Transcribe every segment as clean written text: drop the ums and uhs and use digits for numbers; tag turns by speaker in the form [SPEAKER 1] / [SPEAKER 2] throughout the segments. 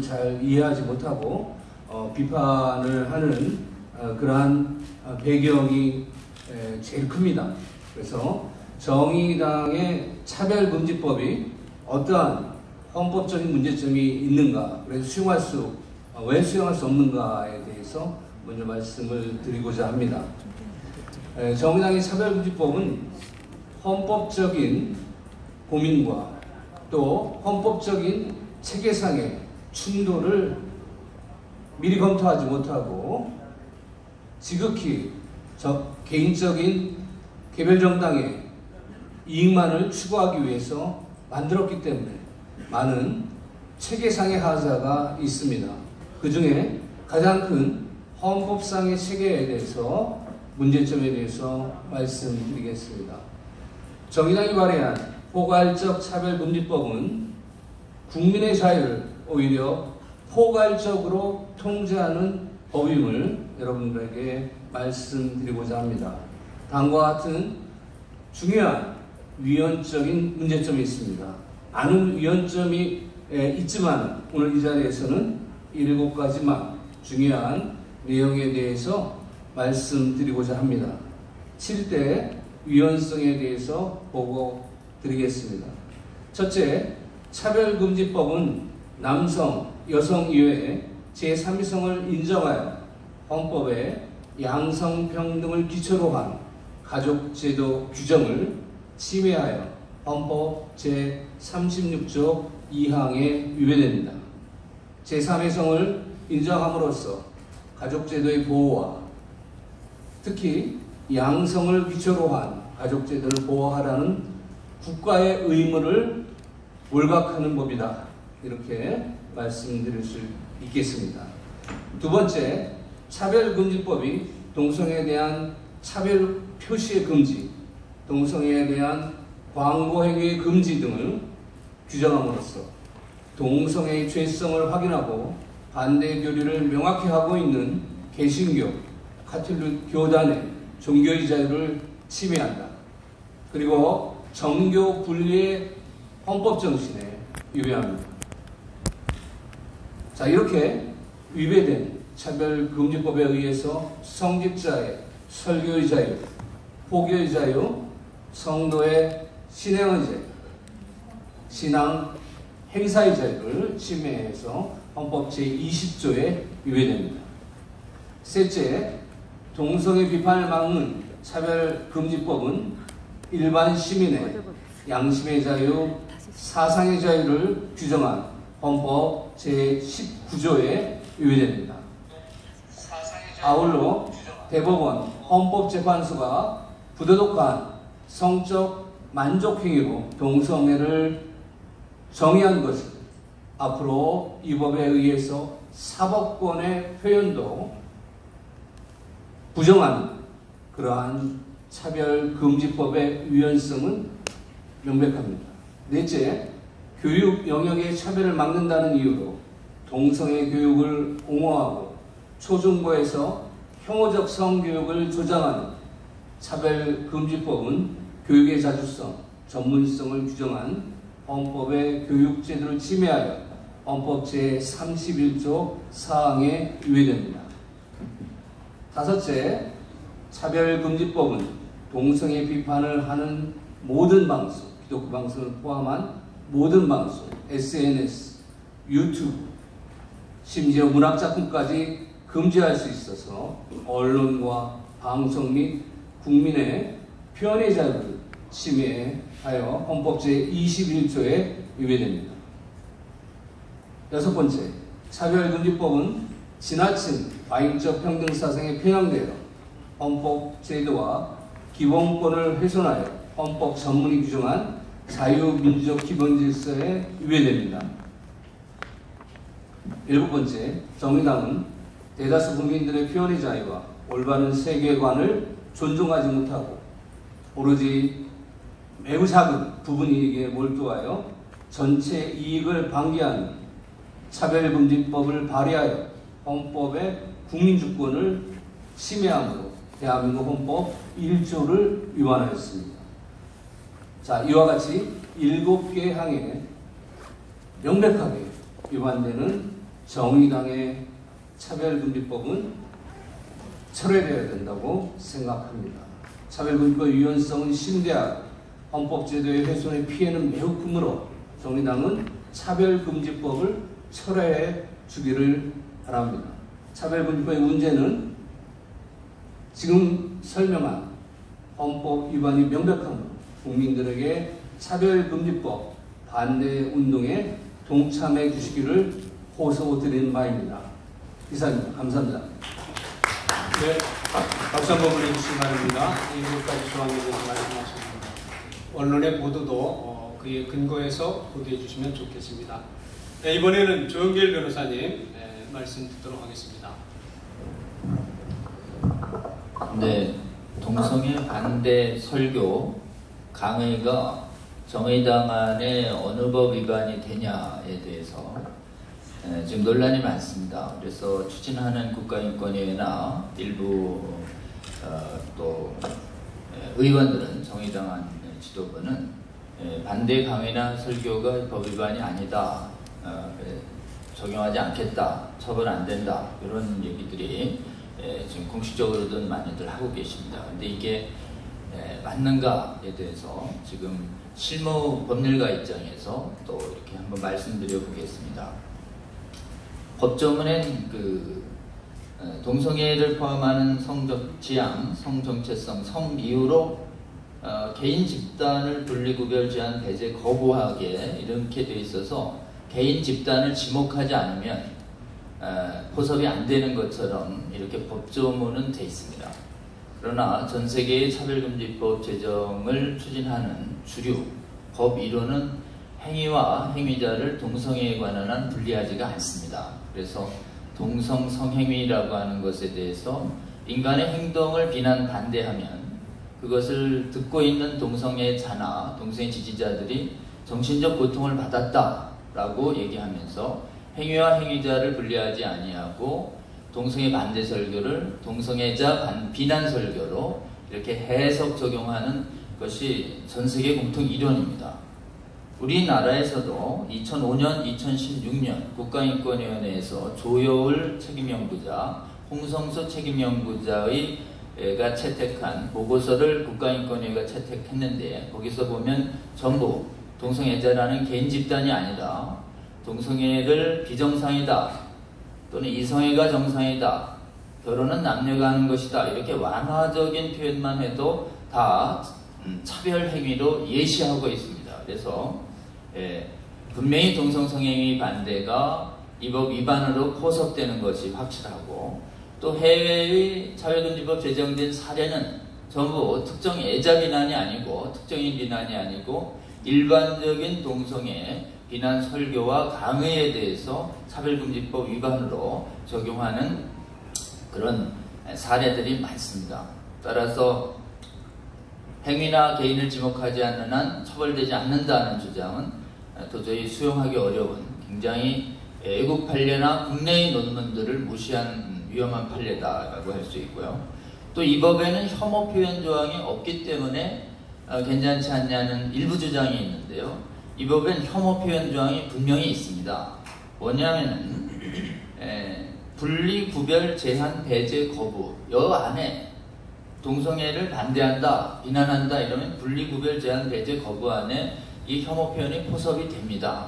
[SPEAKER 1] 잘 이해하지 못하고 비판을 하는 그러한 배경이 제일 큽니다. 그래서 정의당의 차별금지법이 어떠한 헌법적인 문제점이 있는가, 그래서 왜 수용할 수 없는가에 대해서 먼저 말씀을 드리고자 합니다. 정의당의 차별금지법은 헌법적인 고민과 또 헌법적인 체계상의 충돌을 미리 검토하지 못하고 지극히 개인적인 개별 정당의 이익만을 추구하기 위해서 만들었기 때문에 많은 체계상의 하자가 있습니다. 그 중에 가장 큰 헌법상의 체계에 대해서 문제점에 대해서 말씀드리겠습니다. 정의당이 발의한 포괄적 차별금지법은 국민의 자유를 오히려 포괄적으로 통제하는 법임을 여러분들에게 말씀드리고자 합니다. 다음과 같은 중요한 위헌적인 문제점이 있습니다. 많은 위헌점이 있지만 오늘 이 자리에서는 7가지만 중요한 내용에 대해서 말씀드리고자 합니다. 7대 위헌성에 대해서 보고 드리겠습니다. 첫째, 차별금지법은 남성, 여성 이외에 제3위성을 인정하여 헌법에 양성평등을 기초로 한 가족제도 규정을 침해하여 헌법 제36조 2항에 위배됩니다. 제3위성을 인정함으로써 가족제도의 보호와 특히 양성을 기초로 한 가족제도를 보호하라는 국가의 의무를 몰각하는 법이다. 이렇게 말씀드릴 수 있겠습니다. 두 번째, 차별금지법이 동성애에 대한 차별 표시의 금지, 동성애에 대한 광고행위의 금지 등을 규정함으로써 동성애의 죄성을 확인하고 반대 교리를 명확히 하고 있는 개신교, 카톨릭 교단의 종교의 자유를 침해한다. 그리고 정교 분리의 헌법 정신에 위배합니다. 자, 이렇게 위배된 차별금지법에 의해서 성직자의 설교의 자유, 포교의 자유, 성도의 신앙의 자유, 신앙 행사의 자유를 침해해서 헌법 제20조에 위배됩니다. 셋째, 동성애 비판을 막는 차별금지법은 일반 시민의 양심의 자유, 사상의 자유를 규정한 헌법 제19조에 위배됩니다. 아울러 대법원, 헌법재판소가 부도덕한 성적 만족행위로 동성애를 정의한 것은 앞으로 이 법에 의해서 사법권의 표현도 부정하는 그러한 차별금지법의 위헌성은 명백합니다. 넷째, 교육 영역의 차별을 막는다는 이유로 동성애 교육을 옹호하고 초중고에서 혐오적 성교육을 조장하는 차별금지법은 교육의 자주성, 전문성을 규정한 헌법의 교육제도를 침해하여 헌법 제31조 4항에 위배됩니다. 다섯째, 차별금지법은 동성애 비판을 하는 모든 방송, 기독교 방송을 포함한 모든 방송, SNS, 유튜브, 심지어 문학작품까지 금지할 수 있어서 언론과 방송 및 국민의 표현의 자유를 침해하여 헌법 제21조에 위배됩니다. 여섯 번째, 차별금지법은 지나친 과잉적 평등사상에 편향되어 헌법 제도와 기본권을 훼손하여 헌법 전문이 규정한 자유민주적 기본질서에 위배됩니다. 일곱 번째, 정의당은 대다수 국민들의 표현의 자유와 올바른 세계관을 존중하지 못하고 오로지 매우 작은 부분 이익에 몰두하여 전체 이익을 방기하는 차별금지법을 발의하여 헌법의 국민주권을 침해함으로 대한민국 헌법 1조를 위반하였습니다. 자, 이와 같이 7개의 항에 명백하게 위반되는 정의당의 차별금지법은 철회되어야 된다고 생각합니다. 차별금지법 유연성은 심대하고 헌법제도의 훼손의 피해는 매우 크므로 정의당은 차별금지법을 철회해 주기를 바랍니다. 차별금지법의 문제는 지금 설명한 헌법 위반이 명백하므로 국민들에게 차별금지법 반대 운동에 동참해 주시기를 호소드리는 바입니다. 이상입니다. 감사합니다.
[SPEAKER 2] 네, 박수 한번 보내주시기 바랍니다. 이것까지 조항에 대해서 말씀하셨습니다. 언론의 보도도 그의 근거에서 보도해 주시면 좋겠습니다. 네, 이번에는 조영길 변호사님 말씀 듣도록 하겠습니다.
[SPEAKER 3] 네, 동성애 반대 설교 강의가 정의당 안에 어느 법 위반이 되냐에 대해서 지금 논란이 많습니다. 그래서 추진하는 국가인권위나 일부 또 의원들은 정의당 안 지도부는 반대 강의나 설교가 법 위반이 아니다, 적용하지 않겠다, 처벌 안 된다, 이런 얘기들이 지금 공식적으로든 많이들 하고 계십니다. 근데 이게 맞는가에 대해서 지금 실무 법률가 입장에서 또 이렇게 한번 말씀드려 보겠습니다. 법조문엔 동성애를 포함하는 성적 지향, 성정체성, 성이유로 개인 집단을 분리구별 제한 배제 거부하게 이렇게 되어 있어서 개인 집단을 지목하지 않으면 포섭이 안 되는 것처럼 이렇게 법조문은 되어 있습니다. 그러나 전 세계의 차별금지법 제정을 추진하는 주류 법 이론은 행위와 행위자를 동성애에 관한 한 분리하지가 않습니다. 그래서 동성 성행위라고 하는 것에 대해서 인간의 행동을 비난 반대하면 그것을 듣고 있는 동성애자나 동성애 지지자들이 정신적 고통을 받았다라고 얘기하면서 행위와 행위자를 분리하지 아니하고 동성애 반대 설교를 동성애자 비난 설교로 이렇게 해석 적용하는 것이 전 세계 공통 이론입니다. 우리나라에서도 2005년, 2016년 국가인권위원회에서 조여울 책임연구자, 홍성수 책임연구자가 채택한 보고서를 국가인권위가 채택했는데 거기서 보면 전부 동성애자라는 개인 집단이 아니라 동성애를 비정상이다 또는 이성애가 정상이다, 결혼은 남녀가 하는 것이다, 이렇게 완화적인 표현만 해도 다 차별 행위로 예시하고 있습니다. 그래서 분명히 동성성행위 반대가 이 법 위반으로 포섭되는 것이 확실하고, 또 해외의 차별금지법 제정된 사례는 전부 특정 애자 비난이 아니고 특정인 비난이 아니고 일반적인 동성애 비난 설교와 강의에 대해서 차별금지법 위반으로 적용하는 그런 사례들이 많습니다. 따라서 행위나 개인을 지목하지 않는 한 처벌되지 않는다는 주장은 도저히 수용하기 어려운 굉장히 애국 판례나 국내의 논문들을 무시한 위험한 판례다라고 할 수 있고요. 또 이 법에는 혐오 표현 조항이 없기 때문에 괜찮지 않냐는 일부 주장이 있는데요. 이 법엔 혐오 표현 조항이 분명히 있습니다. 뭐냐면은 분리, 구별, 제한, 배제, 거부, 여 안에 동성애를 반대한다, 비난한다 이러면 분리, 구별, 제한, 배제, 거부 안에 이 혐오 표현이 포섭이 됩니다.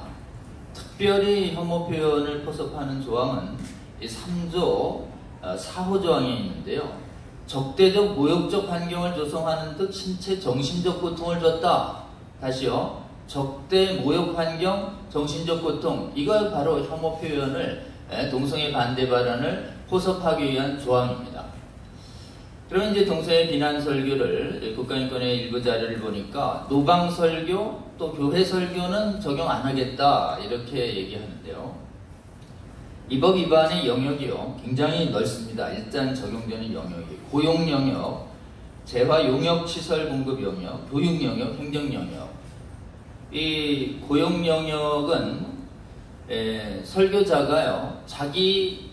[SPEAKER 3] 특별히 혐오 표현을 포섭하는 조항은 이 3조 4호 조항에 있는데요. 적대적, 모욕적 환경을 조성하는 듯 신체, 정신적 고통을 줬다. 다시요. 적대, 모욕 환경, 정신적 고통, 이거 바로 혐오 표현을, 동성애 반대 발언을 포섭하기 위한 조항입니다. 그러면 이제 동성애 비난 설교를 국가인권의 일부 자료를 보니까 노방 설교, 또 교회 설교는 적용 안 하겠다 이렇게 얘기하는데요. 이 법 위반의 영역이요 굉장히 넓습니다. 일단 적용되는 영역이 고용 영역, 재화 용역 시설 공급 영역, 교육 영역, 행정 영역. 이 고용 영역은 설교자가요 자기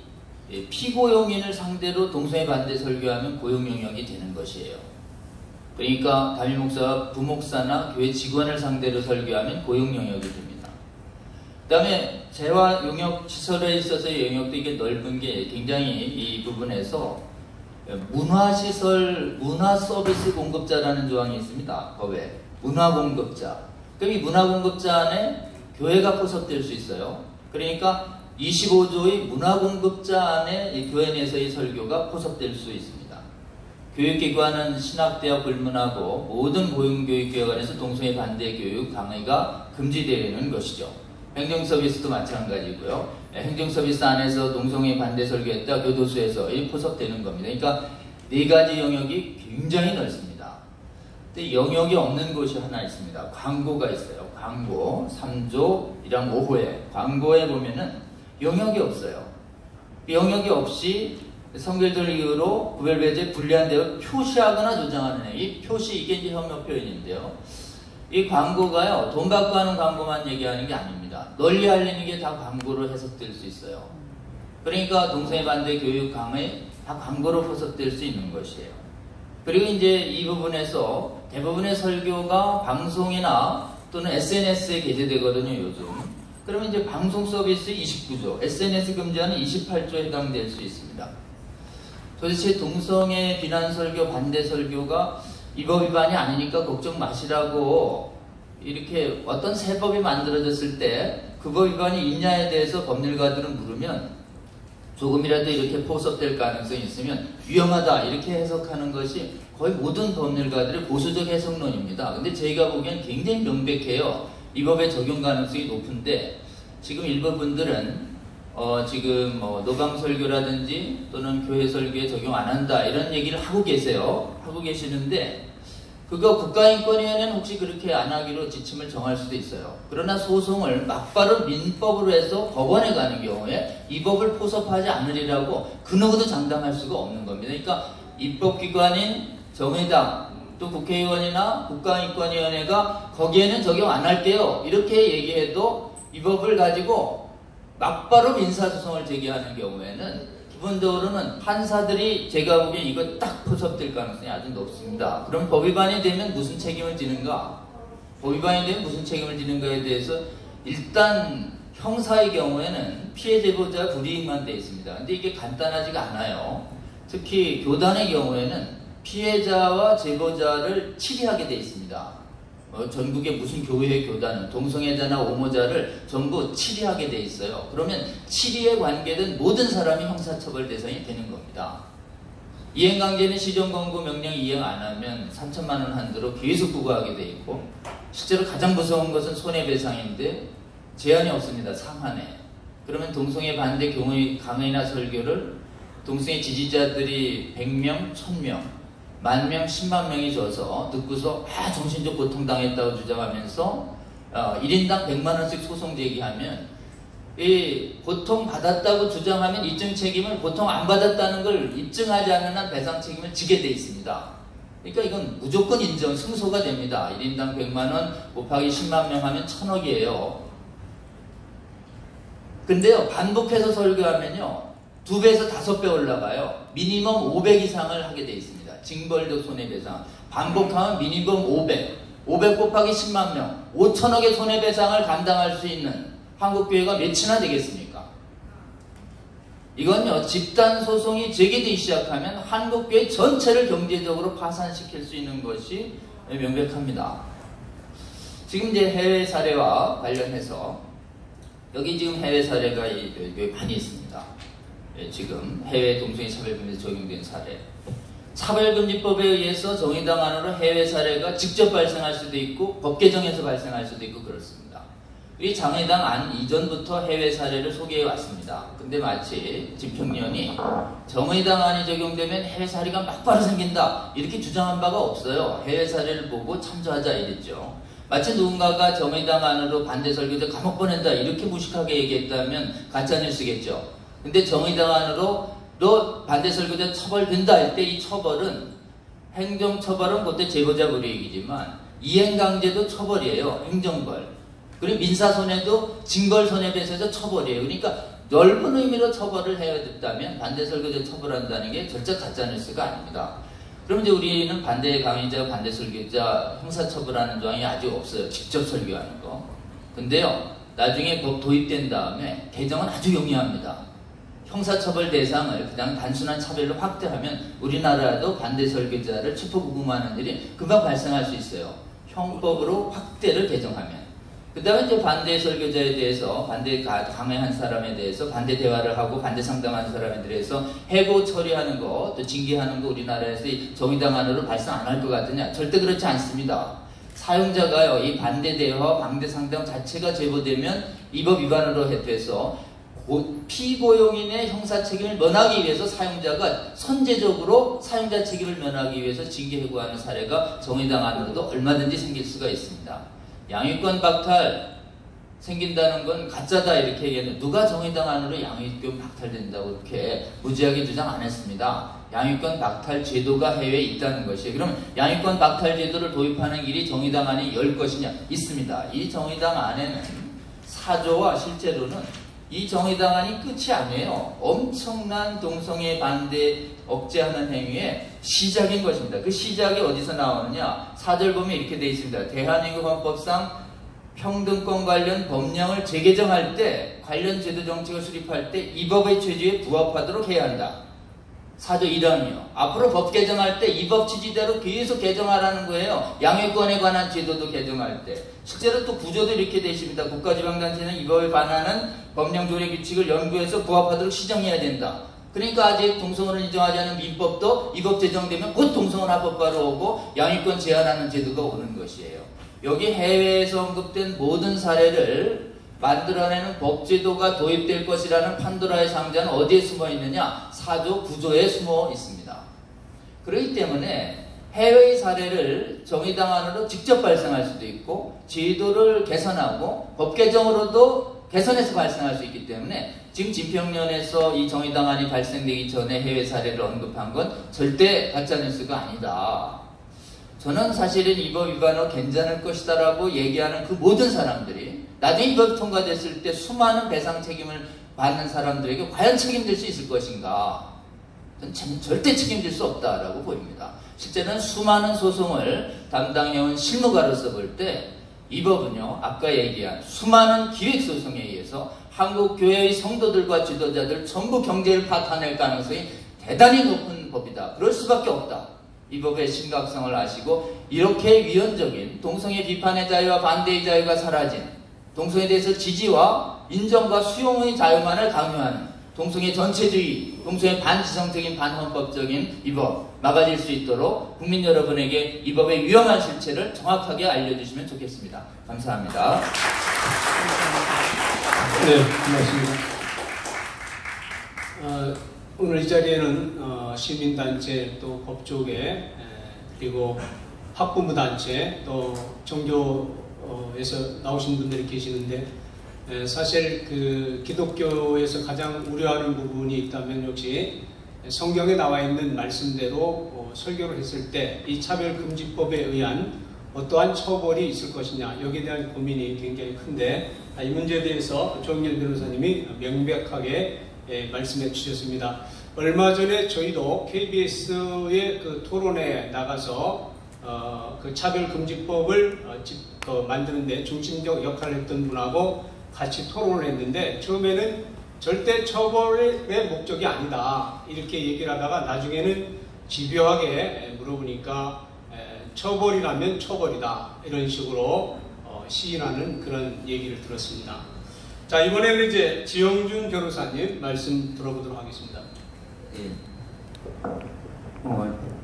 [SPEAKER 3] 피고용인을 상대로 동성애 반대 설교하면 고용 영역이 되는 것이에요. 그러니까 담임 목사와 부목사나 교회 직원을 상대로 설교하면 고용 영역이 됩니다. 그다음에 재화 용역 시설에 있어서의 영역도 이게 넓은 게 굉장히 이 부분에서 문화시설, 문화서비스 공급자라는 조항이 있습니다. 법에. 문화공급자. 그럼 이 문화공급자 안에 교회가 포섭될 수 있어요. 그러니까 25조의 문화공급자 안에 이 교회 내에서의 설교가 포섭될 수 있습니다. 교육기관은 신학대와 불문하고 모든 고용교육기관에서 동성애 반대 교육 강의가 금지되는 것이죠. 행정서비스도 마찬가지고요. 행정서비스 안에서 동성애 반대 설교했다 교도소에서 포섭되는 겁니다. 그러니까 네 가지 영역이 굉장히 넓습니다. 근데 영역이 없는 곳이 하나 있습니다. 광고가 있어요. 광고 3조 1항 5호에 광고에 보면은 영역이 없어요. 영역이 없이 성별들 이유로 구별배제 불리한 대로 표시하거나 조장하는 이 표시 이게 이제 협력 표현인데요. 이 광고가요 돈 받고 하는 광고만 얘기하는 게 아닙니다. 널리 알리는 게 다 광고로 해석될 수 있어요. 그러니까 동성애 반대 교육 강의 다 광고로 해석될 수 있는 것이에요. 그리고 이제 이 부분에서 대부분의 설교가 방송이나 또는 SNS에 게재되거든요 요즘. 그러면 이제 방송 서비스 29조, SNS 금지하는 28조에 해당될 수 있습니다. 도대체 동성애 비난 설교, 반대 설교가 이 법 위반이 아니니까 걱정 마시라고 이렇게 어떤 새 법이 만들어졌을 때 그 법 위반이 있냐에 대해서 법률가들은 물으면 조금이라도 이렇게 포섭될 가능성이 있으면 위험하다 이렇게 해석하는 것이 거의 모든 법률가들의 보수적 해석론입니다. 근데 저희가 보기엔 굉장히 명백해요. 이 법의 적용 가능성이 높은데 지금 일부 분들은 지금 노방 설교라든지 또는 교회 설교에 적용 안 한다 이런 얘기를 하고 계세요. 하고 계시는데 그거 국가인권위원회는 혹시 그렇게 안 하기로 지침을 정할 수도 있어요. 그러나 소송을 막바로 민법으로 해서 법원에 가는 경우에 이 법을 포섭하지 않으리라고 그 누구도 장담할 수가 없는 겁니다. 그러니까 입법기관인 정의당 또 국회의원이나 국가인권위원회가 거기에는 적용 안 할게요 이렇게 얘기해도 이 법을 가지고 막바로 민사소송을 제기하는 경우에는 기본적으로는 판사들이 제가 보기엔 이거 딱 포섭될 가능성이 아주 높습니다. 그럼 법 위반이 되면 무슨 책임을 지는가? 법 위반이 되면 무슨 책임을 지는가에 대해서 일단 형사의 경우에는 피해 제보자 불이익만 되어 있습니다. 근데 이게 간단하지가 않아요. 특히 교단의 경우에는 피해자와 제보자를 치리하게 되어 있습니다. 전국의 무슨 교회 교단은 동성애자나 오모자를 전부 치리하게 돼 있어요. 그러면 치리에 관계된 모든 사람이 형사처벌 대상이 되는 겁니다. 이행강제는 시정권고 명령 이행 안 하면 3천만 원 한도로 계속 부과하게 돼 있고 실제로 가장 무서운 것은 손해배상인데 제한이 없습니다. 상한에. 그러면 동성애 반대 강의나 설교를 동성애 지지자들이 100명, 1000명 10,000명, 10만 명이 줘서 듣고서 정신적 고통당했다고 주장하면서 1인당 100만 원씩 소송 제기하면 이 고통 받았다고 주장하면 입증 책임을 고통 안 받았다는 걸 입증하지 않는 한 배상 책임을 지게 돼 있습니다. 그러니까 이건 무조건 인정, 승소가 됩니다. 1인당 100만 원 곱하기 10만 명 하면 1,000억이에요. 근데요 반복해서 설교하면요 2배에서 5배 올라가요. 미니멈 500 이상을 하게 돼 있습니다. 징벌적 손해배상. 반복하면 미니멈 500. 500 곱하기 10만 명. 5천억의 손해배상을 감당할 수 있는 한국교회가 몇이나 되겠습니까? 이건요, 집단소송이 제기되기 시작하면 한국교회 전체를 경제적으로 파산시킬 수 있는 것이 명백합니다. 지금 이제 해외 사례와 관련해서 여기 지금 해외 사례가 많이 있습니다. 지금 해외 동성애 차별금지 적용된 사례. 차별금지법에 의해서 정의당 안으로 해외 사례가 직접 발생할 수도 있고 법 개정에서 발생할 수도 있고 그렇습니다. 이 정의당 안 이전부터 해외 사례를 소개해 왔습니다. 근데 마치 집행위원이 정의당 안이 적용되면 해외 사례가 막바로 생긴다 이렇게 주장한 바가 없어요. 해외 사례를 보고 참조하자 이랬죠. 마치 누군가가 정의당 안으로 반대 설교자 감옥 보낸다 이렇게 무식하게 얘기했다면 가짜뉴스겠죠. 근데 정의당 안으로 너 반대 설교자 처벌된다 할 때 이 처벌은 행정처벌은 그때 제보자 불이익이지만 이행강제도 처벌이에요. 행정벌. 그리고 민사손해도 징벌손해배상에서 처벌이에요. 그러니까 넓은 의미로 처벌을 해야 됐다면 반대 설교자 처벌한다는 게 절대 가짜뉴스가 아닙니다. 그럼 이제 우리는 반대 강의자, 반대 설교자 형사처벌하는 조항이 아직 없어요. 직접 설교하는 거. 근데요. 나중에 법 도입된 다음에 개정은 아주 용이합니다. 형사처벌 대상을 그냥 단순한 차별로 확대하면 우리나라도 반대 설교자를 체포구금하는 일이 금방 발생할 수 있어요. 형법으로 확대를 개정하면. 그 다음에 이제 반대 설교자에 대해서, 반대 강행한 사람에 대해서 반대 대화를 하고 반대 상담하는 사람에 대해서 해고 처리하는 거, 또 징계하는 거 우리나라에서 정의당안으로 발생 안 할 것 같으냐? 절대 그렇지 않습니다. 사용자가요, 이 반대 대화, 반대 상담 자체가 제보되면 이 법 위반으로 돼서 피고용인의 형사 책임을 면하기 위해서 사용자가 선제적으로 사용자 책임을 면하기 위해서 징계 해고하는 사례가 정의당 안으로도 얼마든지 생길 수가 있습니다. 양육권 박탈 생긴다는 건 가짜다 이렇게 얘기했는데 누가 정의당 안으로 양육권 박탈된다고 이렇게 무지하게 주장 안 했습니다. 양육권 박탈 제도가 해외에 있다는 것이에요. 그럼 양육권 박탈 제도를 도입하는 길이 정의당 안에 열 것이냐? 있습니다. 이 정의당 안에는 사조와 실제로는 이 정의당안이 끝이 아니에요. 엄청난 동성애 반대 억제하는 행위의 시작인 것입니다. 그 시작이 어디서 나오느냐? 4절 보면 이렇게 되어 있습니다. 대한민국 헌법상 평등권 관련 법령을 재개정할 때, 관련 제도 정책을 수립할 때 이 법의 취지에 부합하도록 해야 한다. 4조 1항이요. 앞으로 법 개정할 때 이 법 취지대로 계속 개정하라는 거예요. 양육권에 관한 제도도 개정할 때. 실제로 또 구조도 이렇게 되어 있습니다. 국가지방단체는 이 법에 반하는 법령 조례 규칙을 연구해서 부합하도록 시정해야 된다. 그러니까 아직 동성혼을 인정하지 않은 민법도 이 법 제정되면 곧 동성혼 합법화로 오고 양육권 제한하는 제도가 오는 것이에요. 여기 해외에서 언급된 모든 사례를 만들어내는 법제도가 도입될 것이라는 판도라의 상자는 어디에 숨어 있느냐? 4조 9조에 숨어 있습니다. 그렇기 때문에 해외의 사례를 정의당 안으로 직접 발생할 수도 있고 제도를 개선하고 법 개정으로도 개선해서 발생할 수 있기 때문에 지금 진평련에서 이 정의당안이 발생되기 전에 해외 사례를 언급한 건 절대 가짜뉴스가 아니다. 저는 사실은 이 법 위반으로 괜찮을 것이다 라고 얘기하는 그 모든 사람들이 나중에 이 법이 통과됐을 때 수많은 배상 책임을 받는 사람들에게 과연 책임질 수 있을 것인가? 저는 절대 책임질 수 없다라고 보입니다. 실제는 수많은 소송을 담당해온 실무가로서 볼 때 이 법은요, 아까 얘기한 수많은 기획소송에 의해서 한국 교회의 성도들과 지도자들 전부 경제를 파탄낼 가능성이 대단히 높은 법이다. 그럴 수밖에 없다. 이 법의 심각성을 아시고 이렇게 위헌적인 동성애 비판의 자유와 반대의 자유가 사라진 동성애에 대해서 지지와 인정과 수용의 자유만을 강요하는 동성애 전체주의, 동성애 반지성적인 반헌법적인 이 법 막아질 수 있도록 국민 여러분에게 이 법의 위험한 실체를 정확하게 알려주시면 좋겠습니다. 감사합니다.
[SPEAKER 2] 네, 고맙습니다. 오늘 이 자리에는 시민단체 또 법조계 그리고 학부모단체 또 종교에서 나오신 분들이 계시는데 사실 그 기독교에서 가장 우려하는 부분이 있다면 역시 성경에 나와 있는 말씀대로 설교를 했을 때 이 차별금지법에 의한 어떠한 처벌이 있을 것이냐 여기에 대한 고민이 굉장히 큰데 이 문제에 대해서 조영렬 변호사님이 명백하게 말씀해 주셨습니다. 얼마 전에 저희도 KBS의 그 토론에 나가서 그 차별금지법을 만드는데 중심적 역할을 했던 분하고 같이 토론을 했는데 처음에는 절대 처벌의 목적이 아니다 이렇게 얘기를 하다가 나중에는 집요하게 물어보니까 처벌이라면 처벌이다 이런 식으로 시인하는 그런 얘기를 들었습니다. 자, 이번에는 이제 지영준 변호사님 말씀 들어보도록 하겠습니다.
[SPEAKER 4] 예.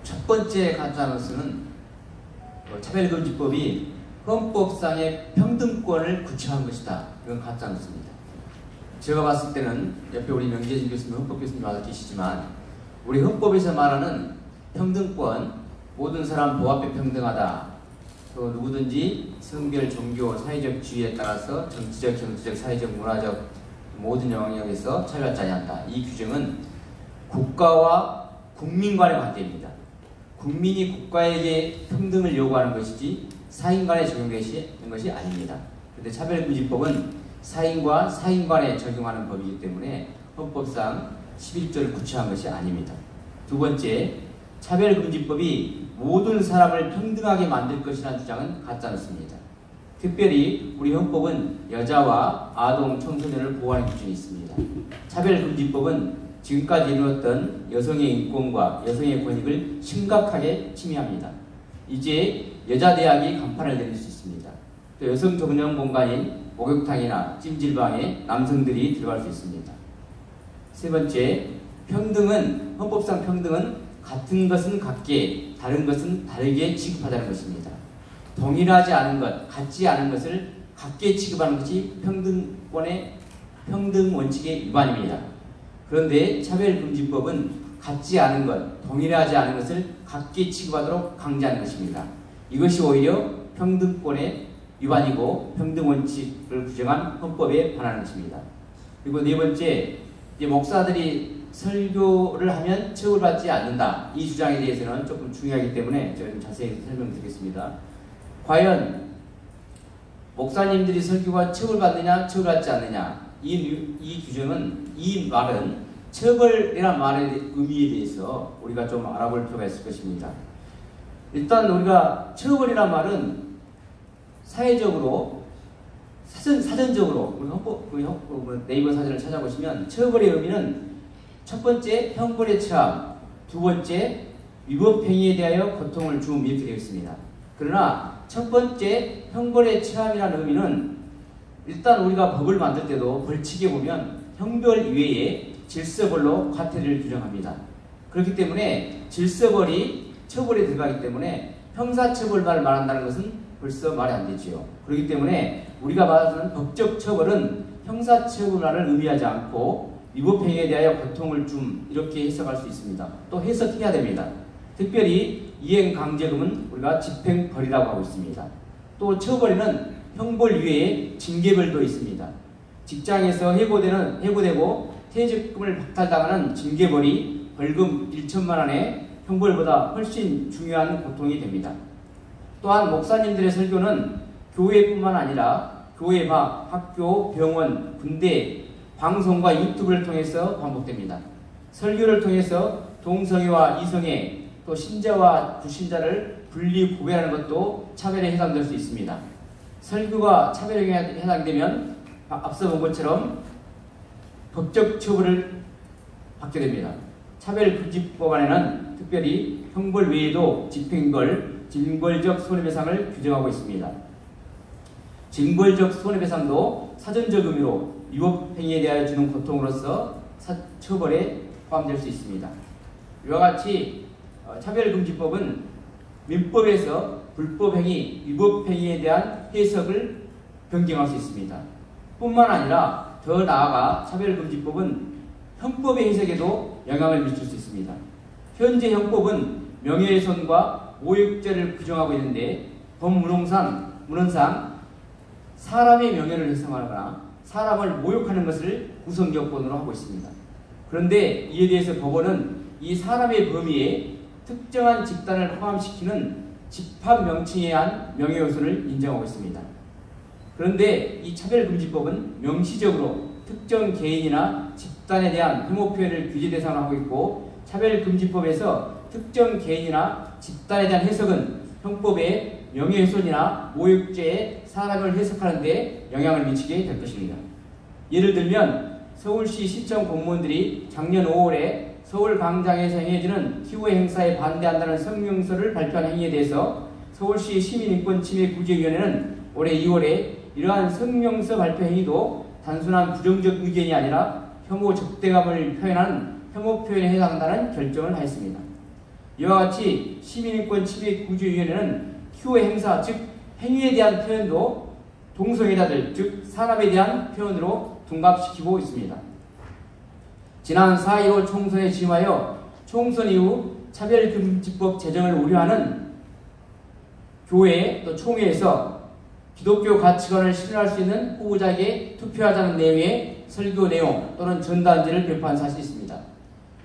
[SPEAKER 4] 첫 번째 가짜뉴스는 차별금지법이 헌법상의 평등권을 구체화한 것이다. 이건 가짜뉴스입니다. 제가 봤을 때는 옆에 우리 명재진 교수님, 헌법 교수님 와서 계시지만 우리 헌법에서 말하는 평등권, 모든 사람 법 앞에 평등하다. 또 누구든지 성별, 종교, 사회적 지위에 따라서 정치적, 경제적, 사회적, 문화적 모든 영역에서 차별하지 않는다. 이 규정은 국가와 국민 간의 관계입니다. 국민이 국가에게 평등을 요구하는 것이지 사인 간에 적용되는 것이 아닙니다. 그런데 차별금지법은 사인과 사인 간에 적용하는 법이기 때문에 헌법상 11조를 구체화한 것이 아닙니다. 두 번째, 차별금지법이 모든 사람을 평등하게 만들 것이라는 주장은 가짜뉴스입니다. 특별히 우리 헌법은 여자와 아동, 청소년을 보호하는 기준이 있습니다. 차별금지법은 지금까지 이루었던 여성의 인권과 여성의 권익을 심각하게 침해합니다. 이제 여자 대학이 간판을 내릴 수 있습니다. 또 여성 전용 공간인 목욕탕이나 찜질방에 남성들이 들어갈 수 있습니다. 세 번째, 평등은, 헌법상 평등은 같은 것은 같게, 다른 것은 다르게 취급하자는 것입니다. 동일하지 않은 것, 같지 않은 것을 같게 취급하는 것이 평등 원칙의 위반입니다. 그런데 차별금지법은 같지 않은 것, 동일하지 않은 것을 같게 취급하도록 강제하는 것입니다. 이것이 오히려 평등권의 위반이고 평등 원칙을 규정한 헌법에 반하는 것입니다. 그리고 네 번째, 이제 목사들이 설교를 하면 처벌받지 않는다. 이 주장에 대해서는 조금 중요하기 때문에 제가 좀 자세히 설명드리겠습니다. 과연 목사님들이 설교가 처벌받느냐, 처벌받지 않느냐, 이 규정은, 이 말은 처벌이라는 말의 의미에 대해서 우리가 좀 알아볼 필요가 있을 것입니다. 일단 우리가 처벌이라는 말은 사회적으로, 사전적으로 우리 네이버 사전을 찾아보시면 처벌의 의미는 첫 번째 형벌에 처함, 두 번째 위법 행위에 대하여 고통을 주음 이렇게 되어 있습니다. 그러나 첫 번째 형벌에 처함이라는 의미는 일단 우리가 법을 만들 때도 벌칙에 보면 형벌 이외에 질서벌로 과태료를 규정합니다. 그렇기 때문에 질서벌이 처벌에 들어가기 때문에 형사처벌만을 말한다는 것은 벌써 말이 안 되지요. 그렇기 때문에 우리가 말하는 법적 처벌은 형사처벌만을 의미하지 않고 위법행위에 대하여 고통을 줌 이렇게 해석할 수 있습니다. 또 해석해야 됩니다. 특별히 이행강제금은 우리가 집행벌이라고 하고 있습니다. 또 처벌에는 형벌 이외에 징계벌도 있습니다. 직장에서 해고되고 퇴직금을 박탈당하는 징계벌이 벌금 1천만 원의 형벌보다 훨씬 중요한 고통이 됩니다. 또한 목사님들의 설교는 교회뿐만 아니라 교회 밖, 학교, 병원, 군대, 방송과 유튜브를 통해서 반복됩니다. 설교를 통해서 동성애와 이성애, 또 신자와 불신자를 분리 구별하는 것도 차별에 해당될 수 있습니다. 설교가 차별에 해당되면 앞서 본 것처럼 법적 처벌을 받게 됩니다. 차별금지법안에는 특별히 형벌 외에도 집행벌, 징벌적 손해배상을 규정하고 있습니다. 징벌적 손해배상도 사전적 의미로 위법행위에 대하여 주는 고통으로서 처벌에 포함될 수 있습니다. 이와 같이 차별금지법은 민법에서 불법행위, 위법행위에 대한 해석을 변경할 수 있습니다. 뿐만 아니라 더 나아가 차별금지법은 형법의 해석에도 영향을 미칠 수 있습니다. 현재 형법은 명예훼손과 모욕죄를 규정하고 있는데 법문헌상 사람의 명예를 훼손하거나 사람을 모욕하는 것을 구성요건으로 하고 있습니다. 그런데 이에 대해서 법원은 이 사람의 범위에 특정한 집단을 포함시키는 집합 명칭에 의한 명예훼손을 인정하고 있습니다. 그런데 이 차별금지법은 명시적으로 특정 개인이나 집단에 대한 혐오 표현을 규제 대상으로 하고 있고, 차별금지법에서 특정 개인이나 집단에 대한 해석은 형법의 명예훼손이나 모욕죄에 사람을 해석하는 데 영향을 미치게 될 것입니다. 예를 들면 서울시 시청 공무원들이 작년 5월에 서울 광장에서 행해지는 기후의 행사에 반대한다는 성명서를 발표한 행위에 대해서 서울시 시민인권침해구제위원회는 올해 2월에 이러한 성명서 발표 행위도 단순한 부정적 의견이 아니라 혐오 적대감을 표현하는 혐오 표현에 해당한다는 결정을 하였습니다. 이와 같이 시민인권침해구제위원회는 기후의 행사, 즉 행위에 대한 표현도 동성애자들, 즉 사람에 대한 표현으로 둔갑시키고 있습니다. 지난 4.15 총선에 취임하여 총선 이후 차별금지법 제정을 우려하는 교회 또 총회에서 기독교 가치관을 실현할 수 있는 후보자에게 투표하자는 내용의 설교 내용 또는 전단지를 배포한 사실이 있습니다.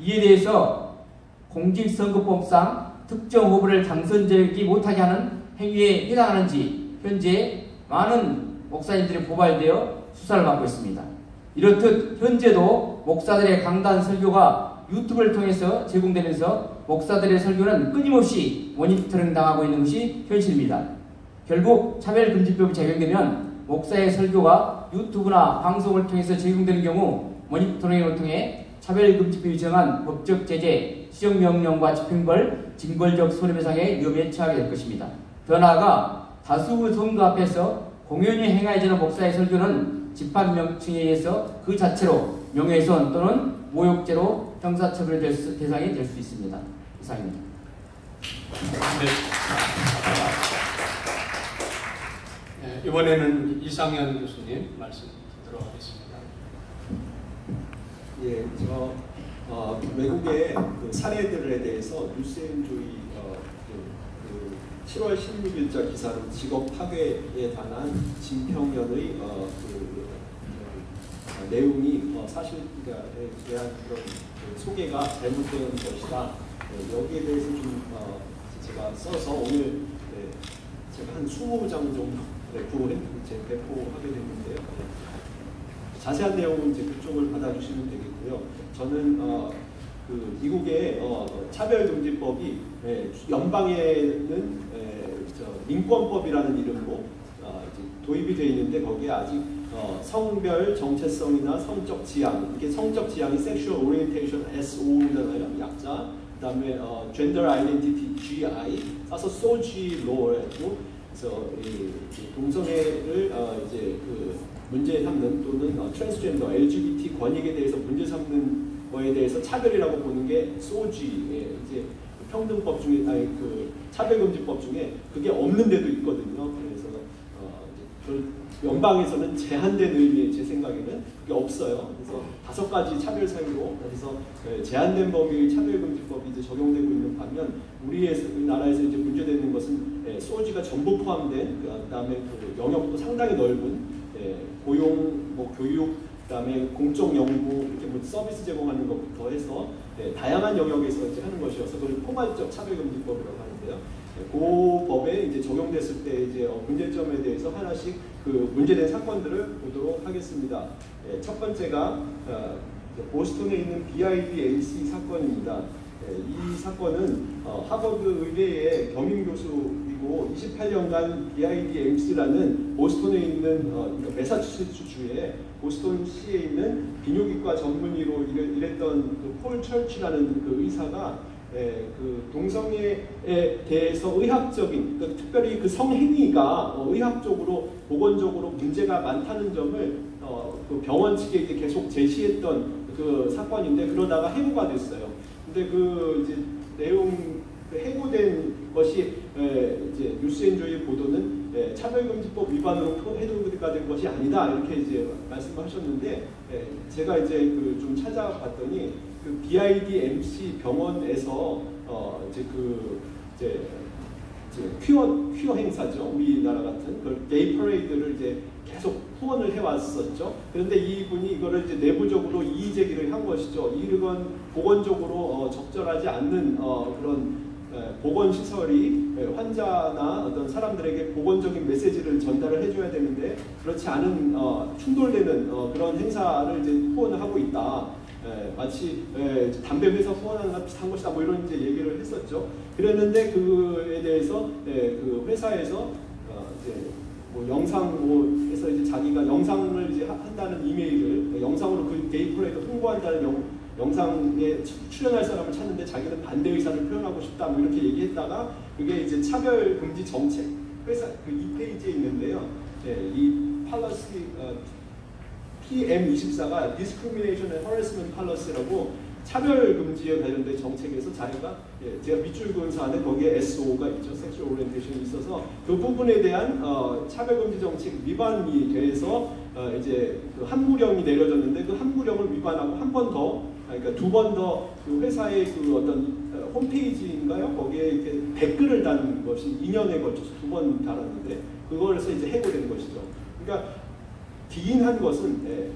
[SPEAKER 4] 이에 대해서 공직선거법상 특정 후보를 당선되지 못하게 하는 행위에 해당하는지 현재 많은 목사님들이 고발되어 수사를 받고 있습니다. 이렇듯 현재도 목사들의 강단 설교가 유튜브를 통해서 제공되면서 목사들의 설교는 끊임없이 모니터링 당하고 있는 것이 현실입니다. 결국 차별금지법이 적용되면 목사의 설교가 유튜브나 방송을 통해서 제공되는 경우 모니터링을 통해 차별금지법이 정한 법적 제재, 시정명령과 집행벌, 징벌적 손해배상의 위험에 처하게 될 것입니다. 더 나아가 다수 성도 앞에서 공연히 행하여지는 목사의 설교는 집합명칭에 의해서 그 자체로 명예훼손 또는 모욕죄로 형사처벌 대상이 될 수 있습니다. 이상입니다.
[SPEAKER 2] 네, 이번에는 이상현 교수님 말씀 듣도록 하겠습니다.
[SPEAKER 5] 예, 외국의 그 사례들에 대해서 뉴스앤조이 7월 16일자 기사로 직업 파괴에 관한 진평연의 내용이 사실에 대한 그런 소개가 잘못된 것이다. 여기에 대해서 좀 제가 써서 오늘 제가 한 20장 정도 배포하게 됐는데요. 자세한 내용은 이제 그쪽을 받아주시면 되겠고요. 저는 미국의 차별금지법이 연방에는 민권법이라는 이름으로 도입이 되어 있는데 거기에 아직 성별 정체성이나 성적 지향, 이게 성적 지향이 Sexual Orientation SO잖아요, 약자. 그다음에 Gender Identity GI, 따서 SOGI Law라고 그래서 동성애를 이제 그 문제 삼는 또는 트랜스젠더 LGBT 권익에 대해서 문제 삼는 거에 대해서 차별이라고 보는 게 SOGI, 이제 평등법 중에 그 차별금지법 중에 그게 없는 데도 있거든요. 그래서 연방에서는 제한된 의미의 제 생각에는 그게 없어요. 그래서 5가지 차별 사유로 그래서 제한된 범위의 차별금지법이 이제 적용되고 있는 반면 우리나라에서 이제 문제되는 것은 소지가 전부 포함된 그다음에 그 영역도 상당히 넓은 고용, 교육, 그다음에 공적 연구 이렇게 서비스 제공하는 것부터 해서 다양한 영역에서 이제 하는 것이어서 그걸 포괄적 차별금지법이라고 하는데요. 그 법에 이제 적용됐을 때 이제 문제점에 대해서 하나씩 그 문제된 사건들을 보도록 하겠습니다. 첫 번째가 보스턴에 있는 BIDMC 사건입니다. 이 사건은 하버드 의대의 겸임교수이고 28년간 BIDMC라는 보스턴에 있는 매사추세츠주의 보스턴시에 있는 비뇨기과 전문의로 일했던 그 폴 철치라는 그 의사가 그 동성애에 대해서 의학적인 특별히 그 성행위가 의학적으로 보건적으로 문제가 많다는 점을 그 병원 측에 이제 계속 제시했던 그 사건인데 그러다가 해고가 됐어요. 근데 그 이제 내용 해고된 것이 이제 뉴스앤조이 보도는 차별금지법 위반으로 해고가 된 것이 아니다 이렇게 이제 말씀하셨는데 제가 이제 그 좀 찾아봤더니 그 BIDMC 병원에서 이제 그 이제 퀴어 행사죠. 우리나라 같은 그 게이 퍼레이드를 이제 계속 후원을 해왔었죠. 그런데 이분이 이거를 이제 내부적으로 이의 제기를 한 것이죠. 이건 보건적으로 적절하지 않는 그런 보건 시설이 환자나 어떤 사람들에게 보건적인 메시지를 전달을 해줘야 되는데 그렇지 않은 충돌되는 그런 행사를 이제 후원을 하고 있다. 마치 담배 회사 후원하는 것 비슷한 것이다. 뭐 이런 이제 얘기를 했었죠. 그랬는데 그에 대해서 그 회사에서 이제 뭐 영상 해서 이제 자기가 영상을 이제 한다는 이메일을 영상으로 그 게이 프레이드 홍보한다는 영상에 출연할 사람을 찾는데 자기는 반대 의사를 표현하고 싶다 뭐 이렇게 얘기했다가 그게 이제 차별 금지 정책 회사 그 2페이지에 있는데요. 이 팔러시 PM24가 Discrimination and Harassment Policy라고 차별 금지에 관련된 정책에서 자기가 제가 밑줄 그은 사안에 거기에 SO가 있죠. Sexual Orientation이 있어서 그 부분에 대한 차별 금지 정책 위반이 돼서 이제 그 함구령이 내려졌는데 그 함구령을 위반하고 한 번 더 그러니까 2번 더 그 회사의 그 어떤 홈페이지인가요? 거기에 이렇게 댓글을 단 것이 2년에 걸쳐서 2번 달았는데 그거에서 이제 해고된 것이죠. 그러니까 기인한 것은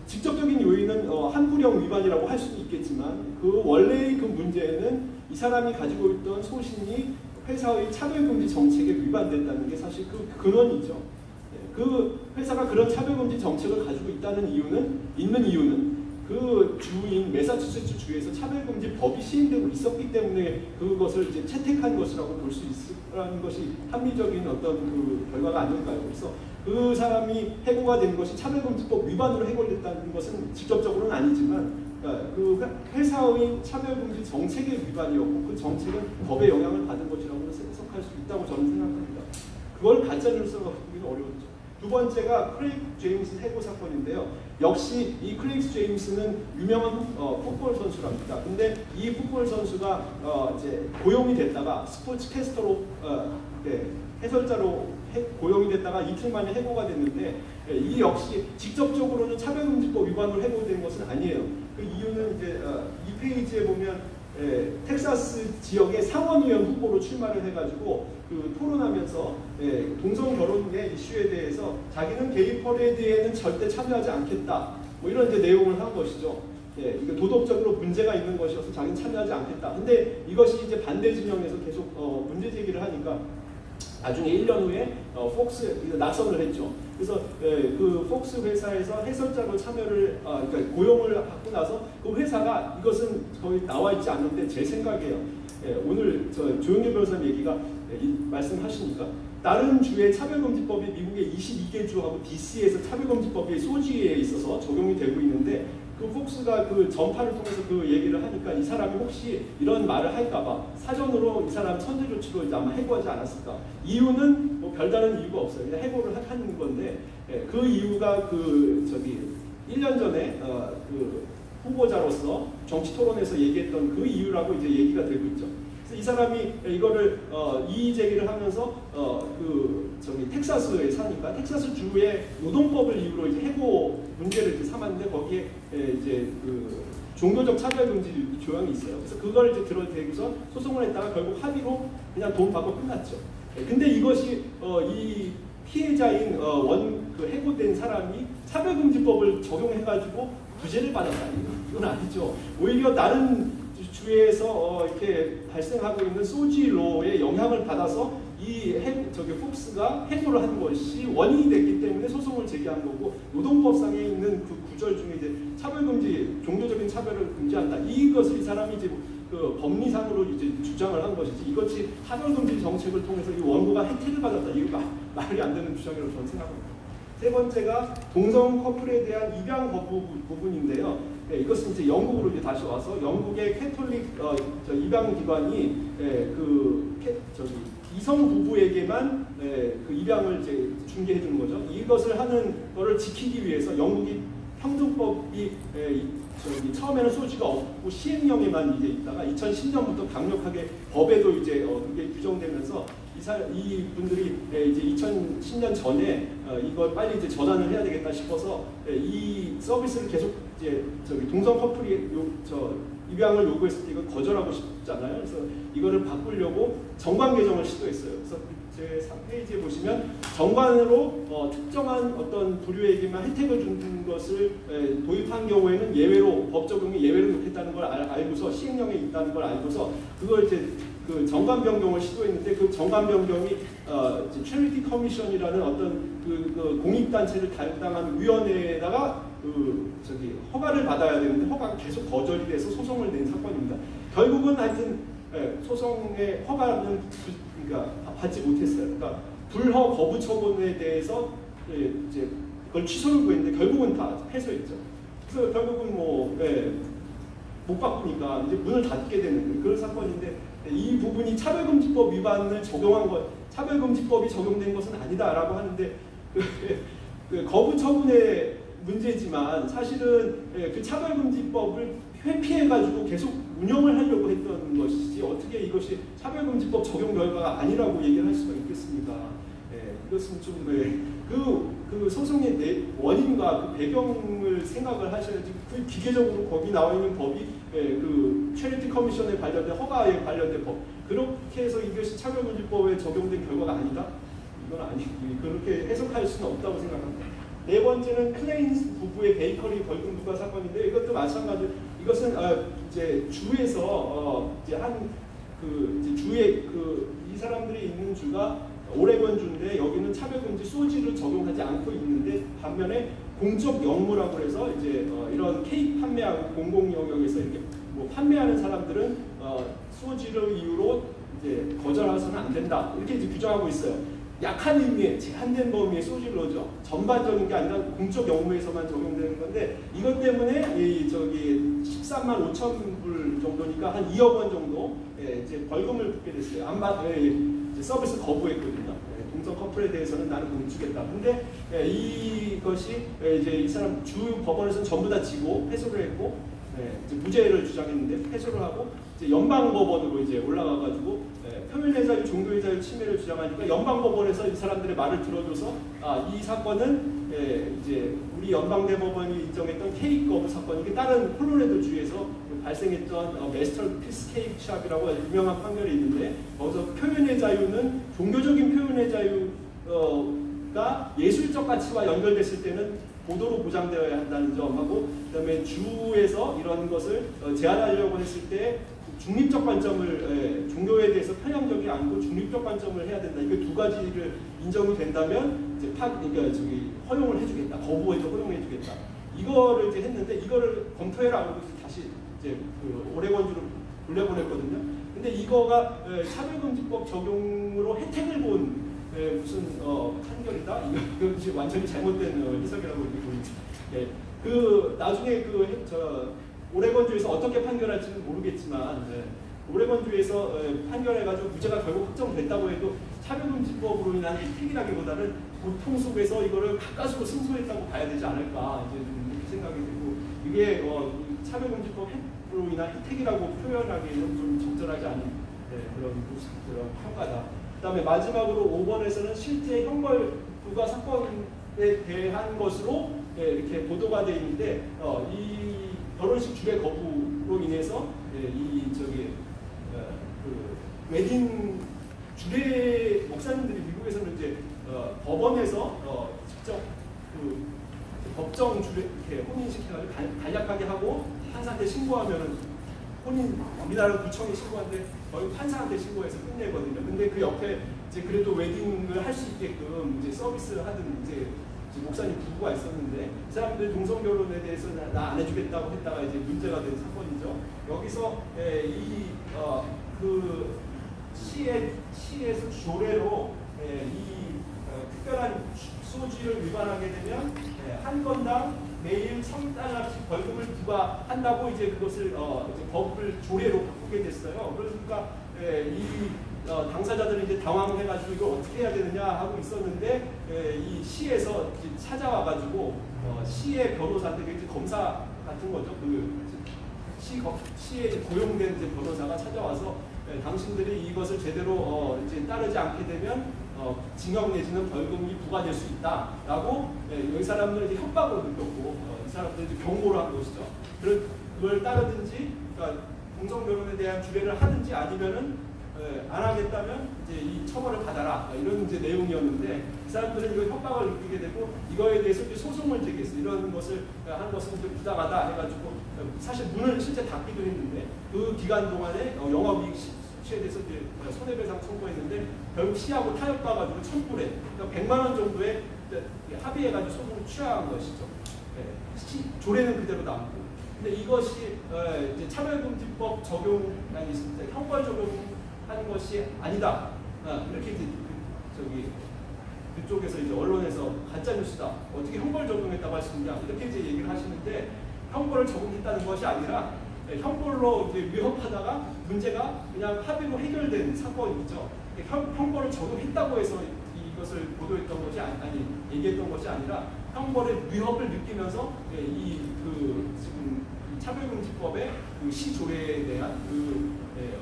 [SPEAKER 5] 직접적인 요인은 함구령 위반이라고 할 수도 있겠지만 그 원래의 그 문제는 이 사람이 가지고 있던 소신이 회사의 차별금지 정책에 위반됐다는 게 사실 그 근원이죠. 그 회사가 그런 차별금지 정책을 가지고 있는 이유는 그 주인 매사추세츠 주에서 차별금지 법이 시행되고 있었기 때문에 그것을 이제 채택한 것이라고 볼 수 있으라는 것이 합리적인 어떤 그 결과가 아닐까요? 그래서 그 사람이 해고가 된 것이 차별금지법 위반으로 해고됐다는 것은 직접적으로는 아니지만 그 회사의 차별금지 정책의 위반이었고 그 정책은 법의 영향을 받은 것이라고 해석할 수 있다고 저는 생각합니다. 그걸 가짜뉴스라고 보기는 어려웠죠. 두 번째가 크레이그 제임스 해고 사건인데요. 역시 이 크레이그 제임스는 유명한 풋볼 선수랍니다. 근데 이 풋볼 선수가 이제 고용이 됐다가 스포츠 캐스터로 해설자로 고용이 됐다가 이틀 만에 해고가 됐는데 이 역시 직접적으로는 차별금지법 위반으로 해고된 것은 아니에요. 그 이유는 이제 이 페이지에 보면 텍사스 지역의 상원의원 후보로 출마를 해가지고 그 토론하면서 동성 결혼의 이슈에 대해서 자기는 게이 퍼레이드에는 절대 참여하지 않겠다. 뭐 이런 이제 내용을 한 것이죠. 이게 도덕적으로 문제가 있는 것이어서 자기는 참여하지 않겠다. 근데 이것이 이제 반대 진영에서 계속 문제 제기를 하니까 나중에 1년 후에 폭스 낙선을 했죠. 그래서 그 폭스 회사에서 해설자로 참여를 그러니까 고용을 받고 나서 그 회사가 이것은 거의 나와 있지 않는데 제 생각이에요. 오늘 저 조영길 변호사님 얘기가 말씀하시니까 다른 주의 차별금지법이 미국의 22개 주하고 DC에서 차별금지법이 소지에 있어서 적용이 되고 있는데 그 폭스가 그 전파를 통해서 그 얘기를 하니까 이 사람이 혹시 이런 말을 할까봐 사전으로 이 사람 천재 조치로 이제 아마 해고하지 않았을까. 이유는 뭐 별다른 이유가 없어요. 그냥 해고를 하는 건데 그 이유가 그 저기 1년 전에 그 후보자로서 정치 토론에서 얘기했던 그 이유라고 이제 얘기가 되고 있죠. 그래서 이 사람이 이거를 이의 제기를 하면서 그 저기 텍사스에 사니까 텍사스 주의 노동법을 이유로 이제 해고 문제를 이제 삼았는데 거기에 이제 그 종교적 차별금지 조항이 있어요. 그래서 그걸 이제 들어대고서 소송을 했다가 결국 합의로 그냥 돈 받고 끝났죠. 근데 이것이 이 피해자인 그 해고된 사람이 차별금지법을 적용해가지고 구제를 받았다. 이건 아니죠. 오히려 다른 주에서 이렇게 발생하고 있는 소지로의 영향을 받아서 이 저기 폭스가 해고를 한 것이 원인이 됐기 때문에 소송을 제기한 거고 노동법상에 있는 그 구절 중에 이제 차별금지, 종교적인 차별을 금지한다. 이것을 이 사람이 이제 그 법리상으로 이제 주장을 한 것이지 이것이 차별금지 정책을 통해서 이 원고가 혜택을 받았다. 이거 말이 안 되는 주장이라고 저는 생각합니다. 세 번째가 동성 커플에 대한 입양 거부 부분인데요. 이것은 이제 영국으로 이제 다시 와서 영국의 캐톨릭 입양 기관이 저기 이성 부부에게만 그 입양을 이제 중개해 주는 거죠. 이것을 하는 거를 지키기 위해서 영국이 평등법이 저기 처음에는 소지가 없고 시행령에만 이제 있다가 2010년부터 강력하게 법에도 이제 그게 규정되면서 이 분들이 이제 2010년 전에 이걸 빨리 이제 전환을 해야 되겠다 싶어서 이 서비스를 계속 이제 저기 동성 커플이 입양을 요구했을 때 이걸 거절하고 싶잖아요. 그래서 이거를 바꾸려고 정관 개정을 시도했어요. 그래서 제 3페이지에 보시면 정관으로 특정한 어떤 부류에게만 혜택을 주는 것을 도입한 경우에는 예외로 법 적용이 예외로 놓겠다는 걸 알고서 시행령에 있다는 걸 알고서 그걸 이제 그 정관 변경을 시도했는데 그 정관 변경이 체리티 커미션이라는 어떤 그 공익단체를 담당한 위원회에다가 저기 허가를 받아야 되는데 허가가 계속 거절이 돼서 소송을 낸 사건입니다. 결국은 하여튼 소송의 허가는 그러니까 받지 못했어요. 그러니까 불허 거부 처분에 대해서 이제 그걸 취소를 구했는데 결국은 다 패소했죠. 그래서 결국은 못 바꾸니까 이제 문을 닫게 되는 그런 사건인데 이 부분이 차별금지법 위반을 적용한 것, 차별금지법이 적용된 것은 아니다라고 하는데 그 거부 처분의 문제지만 사실은 그 차별금지법을 회피해가지고 계속 운영을 하려고 했던 것이지 어떻게 이것이 차별금지법 적용 결과가 아니라고 얘기를 할 수가 있겠습니까? 이것은 좀 그 소송의 원인과 그 배경을 생각을 하셔야지 그 기계적으로 거기 나와 있는 법이 그 체리티 커미션에 관련된 허가에 관련된 법 그렇게 해서 이것이 차별금지법에 적용된 결과가 아니다? 이건 아니고 그렇게 해석할 수는 없다고 생각합니다. 네 번째는 클레인스 부부의 베이커리 벌금 부과 사건인데 이것도 마찬가지로 이것은 이제 주에서 이제 주에 이 사람들이 있는 주가 오레곤 주인데 여기는 차별금지 소지를 적용하지 않고 있는데 반면에 공적 영무라고 해서 이제 이런 케이크 판매하고 공공 영역에서 이렇게 뭐 판매하는 사람들은 소지를 이유로 이제 거절해서는 안 된다 이렇게 이제 규정하고 있어요. 약한 의미의 제한된 범위의 소지로죠. 전반적인 게 아니라 공적 영무에서만 적용되는 건데 이것 때문에 이 저기 13만 5천 불 정도니까 한 2억 원 정도 이제 벌금을 붙게 됐어요. 이제 서비스 거부했거든요. 동성 커플에 대해서는 나는 돈 주겠다. 근데 이것이 이제 이 사람 주 법원에서는 전부 다 지고 패소를 했고 이제 무죄를 주장했는데 패소를 하고 이제 연방법원으로 이제 올라가가지고 표현의 자유, 종교의 자유 침해를 주장하니까 연방법원에서 이 사람들의 말을 들어줘서 이 사건은 이제 우리 연방대법원이 인정했던 케이크 거부 사건, 이게 다른 콜로라도 주에서 발생했던 메스터 피스 케이크 샵이라고 유명한 판결이 있는데 거기서 표현의 자유는 종교적인 표현의 자유가 예술적 가치와 연결됐을 때는 보도로 보장되어야 한다는 점하고 그다음에 주에서 이런 것을 제한하려고 했을 때 중립적 관점을 종교에 대해서 편향적이 아니고 중립적 관점을 해야 된다. 이게 두 가지를 인정이 된다면 이제 그러니까 저기 허용을 해주겠다. 거부해도 허용해주겠다. 이거를 이제 했는데 이거를 검토해라고 다시 이제 그 오레곤주로 돌려보냈거든요. 근데 이거가 차별금지법 적용으로 혜택을 본 무슨 판결이다. 이거 지금 완전히 잘못된 해석이라고 이렇게 보입니다. 그 나중에 오레곤주에서 어떻게 판결할지는 모르겠지만 오레곤주에서 판결해가지고 무죄가 결국 확정됐다고 해도 차별금지법으로 인한 혜택이라기보다는 고통 속에서 이거를 가까스로 승소했다고 봐야 되지 않을까 이제 이렇게 생각이 되고 이게 차별금지법으로 인한 혜택이라고 표현하기에는 좀 적절하지 않은 그런 평가다. 그다음에 마지막으로 5번에서는 실제 형벌 부과 사건에 대한 것으로 이렇게 보도가 되어 있는데 이 결혼식 주례 거부로 인해서 웨딩 주례 목사님들이 미국에서는 이제 법원에서 직접 그 법정 주례 이렇게 혼인시켜가지고 간략하게 하고 판사한테 신고하면은 우리나라 구청에 신고하는데 거의 판사한테 신고해서 끝내거든요. 근데 그 옆에 이제 그래도 웨딩을 할 수 있게끔 이제 서비스를 하던 이제 목사님 부부가 있었는데 이 사람들 동성 결혼에 대해서 나 안 해주겠다고 했다가 이제 문제가 된 사건이죠. 여기서 그 시에서 조례로 특별한 소지를 위반하게 되면 한 건당 매일 1,000달러씩 벌금을 부과한다고 이제 그것을 이제 법을 조례로 바꾸게 됐어요. 그러니까 당사자들이 이제 당황해가지고 이걸 어떻게 해야 되느냐 하고 있었는데 이 시에서 찾아와가지고 시의 변호사한테 이제 검사 같은 거죠. 시에 고용된 이제 변호사가 찾아와서 당신들이 이것을 제대로 이제 따르지 않게 되면 징역 내지는 벌금이 부과될 수 있다라고 이 사람들은 이제 협박을 느꼈고 이 사람들은 이제 경고를 한 것이죠. 그걸 따르든지 그러니까 동성 결혼에 대한 주례를 하든지 아니면은 안 하겠다면 이제 이 처벌을 받아라 이런 이제 내용이었는데 이 사람들은 이거 협박을 느끼게 되고 이거에 대해서 이제 소송을 제기했어요. 이런 것을 한 것은 이제 부당하다 해가지고 사실 문을 실제 닫기도 했는데 그 기간 동안에 영업이익 취해돼서 이제 손해배상 청구했는데 결국 시하고 타협봐가지고 1,000불에 그러니까 100만 원 정도에 합의해가지고 소송을 취하한 것이죠. 조례는 그대로 남고. 근데 이것이 이제 차별금지법 적용 아니 형벌 적용하는 것이 아니다. 이렇게 이제 그쪽에서 이제 언론에서 가짜 뉴스다. 어떻게 형벌 적용했다고 할 수 있냐 이렇게 이제 얘기를 하시는데 형벌을 적용했다는 것이 아니라 형벌로 이제 위협하다가 문제가 그냥 합의로 해결된 사건이죠. 형벌을 적용했다고 해서 이것을 보도했던 것이 아니 얘기했던 것이 아니라 형벌의 위협을 느끼면서 지금 차별금지법의 그 시조례에 대한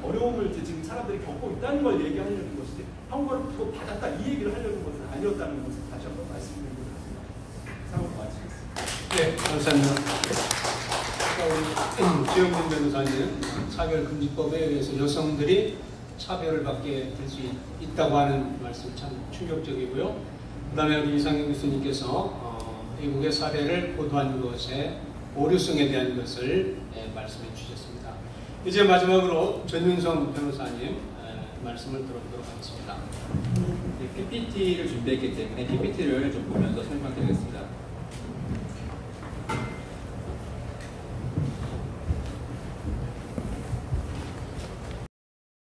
[SPEAKER 5] 어려움을 이제 지금 사람들이 겪고 있다는 걸 얘기하려는 것이지 형벌을 받았다 이 얘기를 하려는 것은 아니었다는 것을 다시 한번 말씀드리고 상황을 마치겠습니다.
[SPEAKER 2] 네, 감사합니다. 우리 주영민 변호사님, 차별금지법에 의해서 여성들이 차별을 받게 될 수 있다고 하는 말씀 참 충격적이고요. 그 다음에 우리 이상경 교수님께서 미국의 사례를 보도한 것에 오류성에 대한 것을 말씀해 주셨습니다. 이제 마지막으로 전윤성 변호사님 말씀을 들어보도록 하겠습니다.
[SPEAKER 6] PPT를 준비했기 때문에 PPT를 좀 보면서 설명드리겠습니다.